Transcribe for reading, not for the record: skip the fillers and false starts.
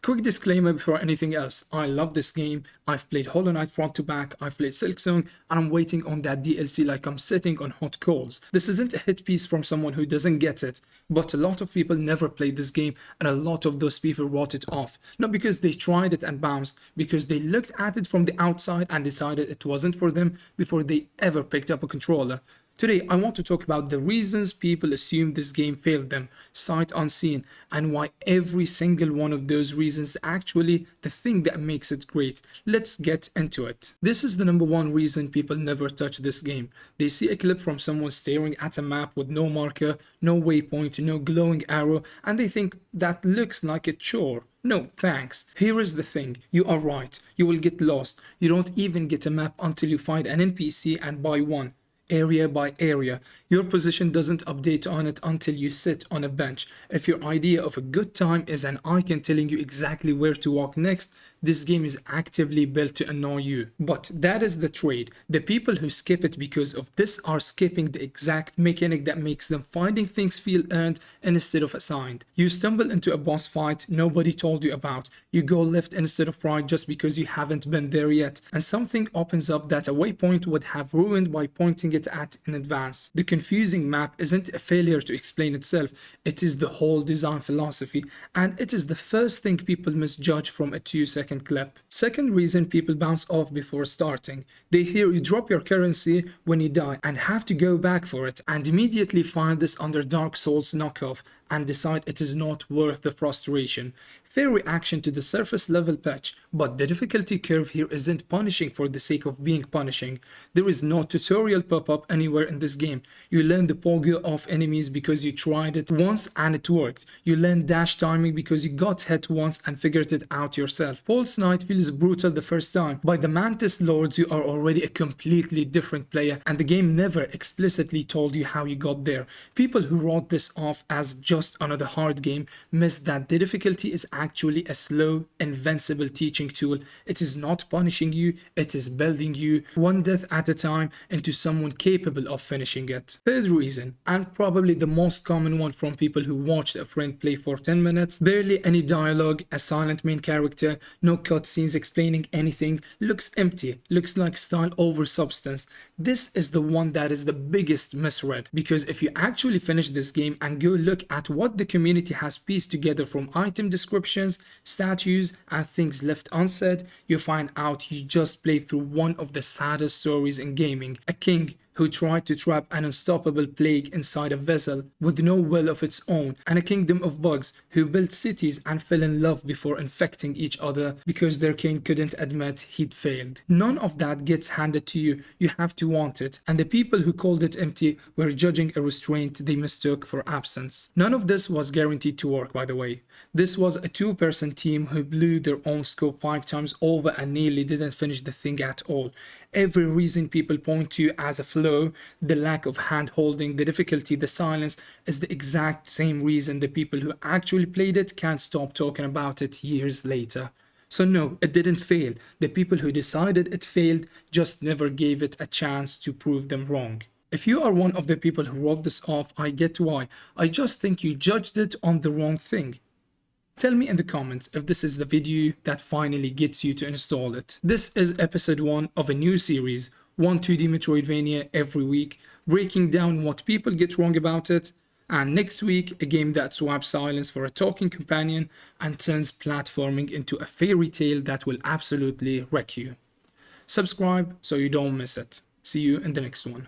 Quick disclaimer before anything else, I love this game, I've played Hollow Knight front to back, I've played Silksong, and I'm waiting on that DLC like I'm sitting on hot coals. This isn't a hit piece from someone who doesn't get it, but a lot of people never played this game and a lot of those people wrote it off. Not because they tried it and bounced, because they looked at it from the outside and decided it wasn't for them before they ever picked up a controller. Today, I want to talk about the reasons people assume this game failed them, sight unseen, and why every single one of those reasons is actually the thing that makes it great. Let's get into it. This is the number one reason people never touch this game. They see a clip from someone staring at a map with no marker, no waypoint, no glowing arrow, and they think that looks like a chore. No, thanks. Here is the thing. You are right. You will get lost. You don't even get a map until you find an NPC and buy one. Area by area. Your position doesn't update on it until you sit on a bench. If your idea of a good time is an icon telling you exactly where to walk next, this game is actively built to annoy you. But that is the trade. The people who skip it because of this are skipping the exact mechanic that makes them finding things feel earned instead of assigned. You stumble into a boss fight nobody told you about. You go left instead of right just because you haven't been there yet. And something opens up that a waypoint would have ruined by pointing it at in advance. The confusing map isn't a failure to explain itself. It is the whole design philosophy. And it is the first thing people misjudge from a 2-second clip. Second reason people bounce off before starting. They hear you drop your currency when you die and have to go back for it and immediately find this under Dark Souls knockoff and decide it is not worth the frustration. Fair reaction to the surface level patch, but the difficulty curve here isn't punishing for the sake of being punishing. There is no tutorial pop-up anywhere in this game. You learn the pogo off enemies because you tried it once and it worked. You learn dash timing because you got hit once and figured it out yourself. Pulse Knight feels brutal the first time. By the Mantis Lords you are already a completely different player and the game never explicitly told you how you got there. People who wrote this off as just another hard game miss that the difficulty is actually a slow, invincible teaching tool. It is not punishing you, it is building you one death at a time into someone capable of finishing it. Third reason, and probably the most common one from people who watched a friend play for 10 minutes, barely any dialogue, a silent main character, no cutscenes explaining anything, looks empty, looks like style over substance. This is the one that is the biggest misread, because if you actually finish this game and go look at what the community has pieced together from item descriptions, statues, and things left unsaid, you find out you just played through one of the saddest stories in gaming. A king who tried to trap an unstoppable plague inside a vessel with no will of its own, and a kingdom of bugs who built cities and fell in love before infecting each other because their king couldn't admit he'd failed. None of that gets handed to you, you have to want it, and the people who called it empty were judging a restraint they mistook for absence. None of this was guaranteed to work, by the way. This was a two-person team who blew their own scope 5 times over and nearly didn't finish the thing at all. Every reason people point to as a flaw, the lack of hand-holding, the difficulty, the silence, is the exact same reason the people who actually played it can't stop talking about it years later. So no, it didn't fail. The people who decided it failed just never gave it a chance to prove them wrong. If you are one of the people who wrote this off, I get why. I just think you judged it on the wrong thing. Tell me in the comments if this is the video that finally gets you to install it. This is episode 1 of a new series, one 2D Metroidvania every week, breaking down what people get wrong about it, and next week a game that swaps silence for a talking companion and turns platforming into a fairy tale that will absolutely wreck you. Subscribe so you don't miss it. See you in the next one.